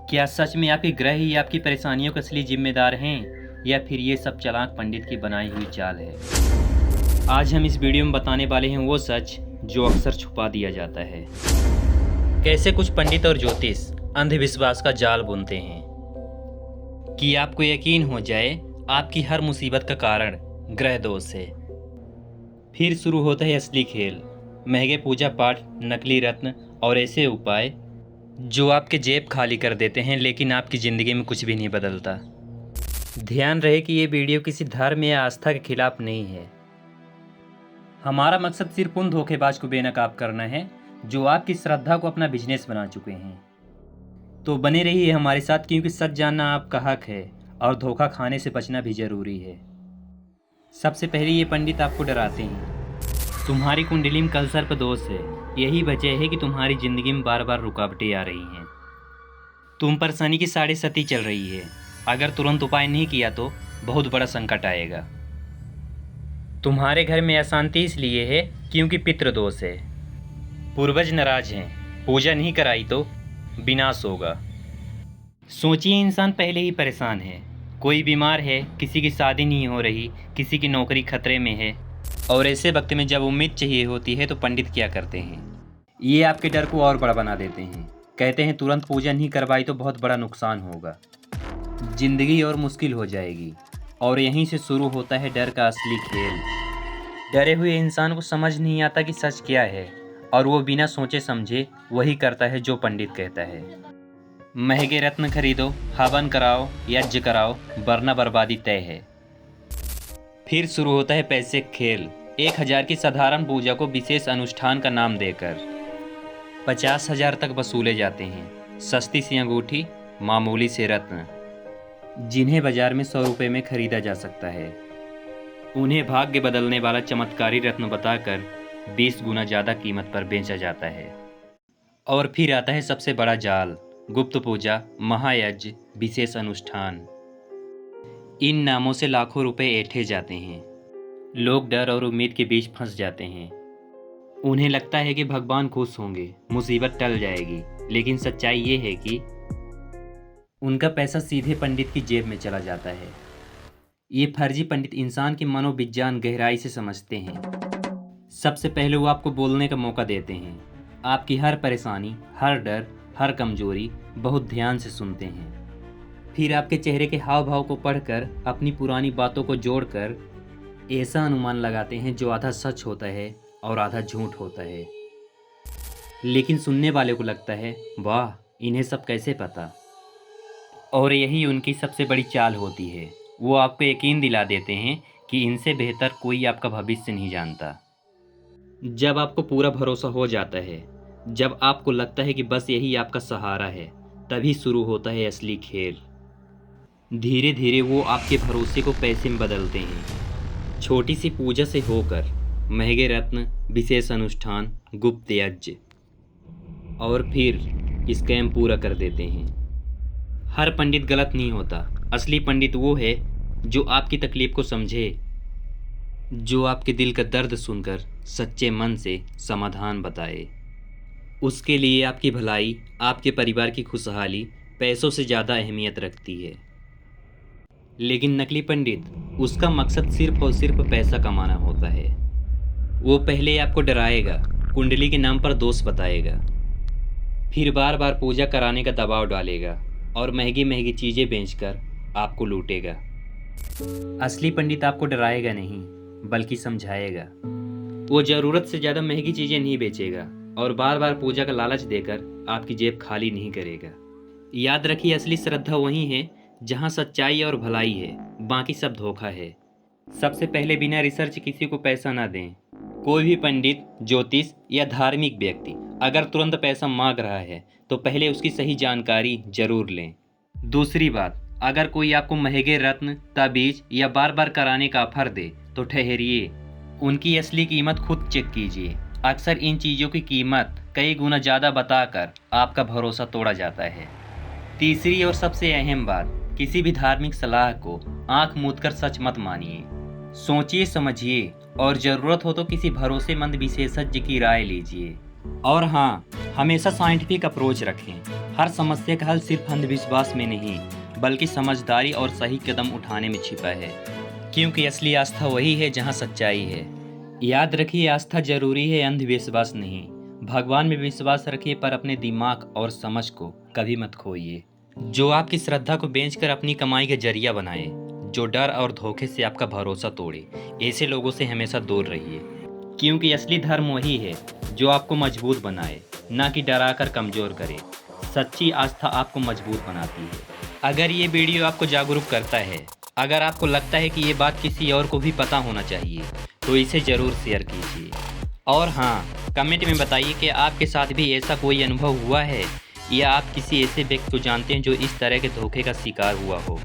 क्या सच में आपके ग्रह ही आपकी परेशानियों के असली जिम्मेदार हैं या फिर ये सब चालाक पंडित की बनाई हुई चाल है। आज हम इस वीडियो में बताने वाले हैं वो सच जो अक्सर छुपा दिया जाता है। कैसे कुछ पंडित और ज्योतिष अंधविश्वास का जाल बुनते हैं कि आपको यकीन हो जाए आपकी हर मुसीबत का कारण ग्रह दोष है। फिर शुरू होता है असली खेल, महंगे पूजा पाठ, नकली रत्न और ऐसे उपाय जो आपके जेब खाली कर देते हैं लेकिन आपकी ज़िंदगी में कुछ भी नहीं बदलता। ध्यान रहे कि ये वीडियो किसी धर्म या आस्था के खिलाफ नहीं है। हमारा मकसद सिर्फ उन धोखेबाज को बेनकाब करना है जो आपकी श्रद्धा को अपना बिजनेस बना चुके हैं। तो बने रहिए हमारे साथ, क्योंकि सच जानना आपका हक है और धोखा खाने से बचना भी ज़रूरी है। सबसे पहले ये पंडित आपको डराते हैं। तुम्हारी कुंडली में कल सर्प दोष है। यही वजह है कि तुम्हारी ज़िंदगी में बार बार रुकावटें आ रही हैं। तुम पर शनि की 7.5 चल रही है। अगर तुरंत उपाय नहीं किया तो बहुत बड़ा संकट आएगा। तुम्हारे घर में अशांति इसलिए है क्योंकि पितृदोष है। पूर्वज नाराज हैं, पूजा नहीं कराई तो विनाश होगा। सोचिए, इंसान पहले ही परेशान है। कोई बीमार है, किसी की शादी नहीं हो रही, किसी की नौकरी खतरे में है, और ऐसे वक्त में जब उम्मीद चाहिए होती है तो पंडित क्या करते हैं? ये आपके डर को और बड़ा बना देते हैं। कहते हैं तुरंत पूजा नहीं करवाई तो बहुत बड़ा नुकसान होगा, जिंदगी और मुश्किल हो जाएगी। और यहीं से शुरू होता है डर का असली खेल। डरे हुए इंसान को समझ नहीं आता कि सच क्या है, और वो बिना सोचे समझे वही करता है जो पंडित कहता है। महंगे रत्न खरीदो, हवन कराओ, यज्ञ कराओ, वरना बर्बादी तय है। फिर शुरू होता है पैसे खेल। 1000 की साधारण पूजा को विशेष अनुष्ठान का नाम देकर 50,000 तक वसूले जाते हैं। सस्ती सी अंगूठी, मामूली से रत्न, जिन्हें बाजार में 100 रुपये में खरीदा जा सकता है, उन्हें भाग्य बदलने वाला चमत्कारी रत्न बताकर 20 गुना ज़्यादा कीमत पर बेचा जाता है। और फिर आता है सबसे बड़ा जाल, गुप्त पूजा, महायज्ञ, विशेष अनुष्ठान। इन नामों से लाखों रुपए ऐंठे जाते हैं। लोग डर और उम्मीद के बीच फंस जाते हैं। उन्हें लगता है कि भगवान खुश होंगे, मुसीबत टल जाएगी, लेकिन सच्चाई ये है कि उनका पैसा सीधे पंडित की जेब में चला जाता है। ये फर्जी पंडित इंसान के मनोविज्ञान गहराई से समझते हैं। सबसे पहले वो आपको बोलने का मौका देते हैं। आपकी हर परेशानी, हर डर, हर कमजोरी बहुत ध्यान से सुनते हैं। फिर आपके चेहरे के हाव भाव को पढ़कर अपनी पुरानी बातों को जोड़कर ऐसा अनुमान लगाते हैं जो आधा सच होता है और आधा झूठ होता है। लेकिन सुनने वाले को लगता है, वाह, इन्हें सब कैसे पता। और यही उनकी सबसे बड़ी चाल होती है। वो आपको यकीन दिला देते हैं कि इनसे बेहतर कोई आपका भविष्य नहीं जानता। जब आपको पूरा भरोसा हो जाता है, जब आपको लगता है कि बस यही आपका सहारा है, तभी शुरू होता है असली खेल। धीरे धीरे वो आपके भरोसे को पैसे में बदलते हैं। छोटी सी पूजा से होकर महंगे रत्न, विशेष अनुष्ठान, गुप्त यज्ञ, और फिर स्कैम पूरा कर देते हैं। हर पंडित गलत नहीं होता। असली पंडित वो है जो आपकी तकलीफ को समझे, जो आपके दिल का दर्द सुनकर सच्चे मन से समाधान बताए। उसके लिए आपकी भलाई, आपके परिवार की खुशहाली पैसों से ज़्यादा अहमियत रखती है। लेकिन नकली पंडित, उसका मकसद सिर्फ और सिर्फ पैसा कमाना होता है। वो पहले आपको डराएगा, कुंडली के नाम पर दोष बताएगा, फिर बार बार पूजा कराने का दबाव डालेगा और महंगी महंगी चीज़ें बेचकर आपको लूटेगा। असली पंडित आपको डराएगा नहीं, बल्कि समझाएगा। वो ज़रूरत से ज़्यादा महंगी चीज़ें नहीं बेचेगा और बार बार पूजा का लालच देकर आपकी जेब खाली नहीं करेगा। याद रखिए, असली श्रद्धा वही है जहाँ सच्चाई और भलाई है, बाकी सब धोखा है। सबसे पहले बिना रिसर्च किसी को पैसा ना दें। कोई भी पंडित, ज्योतिष या धार्मिक व्यक्ति अगर तुरंत पैसा मांग रहा है तो पहले उसकी सही जानकारी जरूर लें। दूसरी बात, अगर कोई आपको महंगे रत्न, ताबीज या बार बार कराने का ऑफर दे तो ठहरिए, उनकी असली कीमत खुद चेक कीजिए। अक्सर इन चीज़ों की कीमत कई गुना ज़्यादा बताकर आपका भरोसा तोड़ा जाता है। तीसरी और सबसे अहम बात, किसी भी धार्मिक सलाह को आंख मूंद कर सच मत मानिए। सोचिए, समझिए और ज़रूरत हो तो किसी भरोसेमंद विशेषज्ञ की राय लीजिए। और हाँ, हमेशा साइंटिफिक अप्रोच रखें। हर समस्या का हल सिर्फ अंधविश्वास में नहीं, बल्कि समझदारी और सही कदम उठाने में छिपा है। क्योंकि असली आस्था वही है जहाँ सच्चाई है। याद रखिए, आस्था जरूरी है, अंधविश्वास नहीं। भगवान में विश्वास रखिए, पर अपने दिमाग और समझ को कभी मत खोइए। जो आपकी श्रद्धा को बेचकर अपनी कमाई का जरिया बनाए, जो डर और धोखे से आपका भरोसा तोड़े, ऐसे लोगों से हमेशा दूर रहिए। क्योंकि असली धर्म वही है जो आपको मजबूत बनाए, ना कि डराकर कमज़ोर करे। सच्ची आस्था आपको मजबूत बनाती है। अगर ये वीडियो आपको जागरूक करता है, अगर आपको लगता है कि ये बात किसी और को भी पता होना चाहिए, तो इसे ज़रूर शेयर कीजिए। और हाँ, कमेंट में बताइए कि आपके साथ भी ऐसा कोई अनुभव हुआ है, या आप किसी ऐसे व्यक्ति को जानते हैं जो इस तरह के धोखे का शिकार हुआ हो।